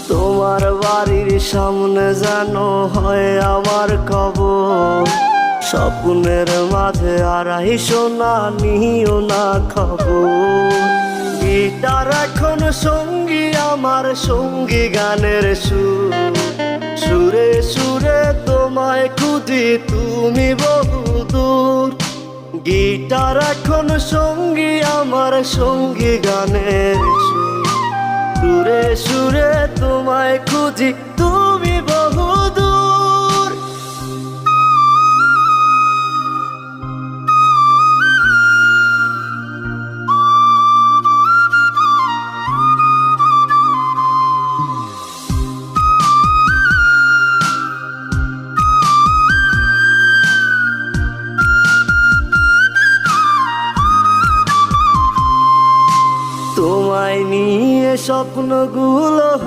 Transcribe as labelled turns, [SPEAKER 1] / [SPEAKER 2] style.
[SPEAKER 1] তোমার বাড়ির সামনে যেন হয় আমার কবর। স্বপ্নের মাঝে আড়াইশো না নিও না খবর। গিটার এখন সঙ্গী আমার, সঙ্গী গানের সুর। সুরে সুরে তোমায় খুঁজি তুমি বহুদূর। গিটার এখন সঙ্গী আমার, সঙ্গী গানের সুর। সুরে সুরে তোমায় খুঁজি তুমি বহুদূর। তোমায় নিয়ে স্বপ্নগুলো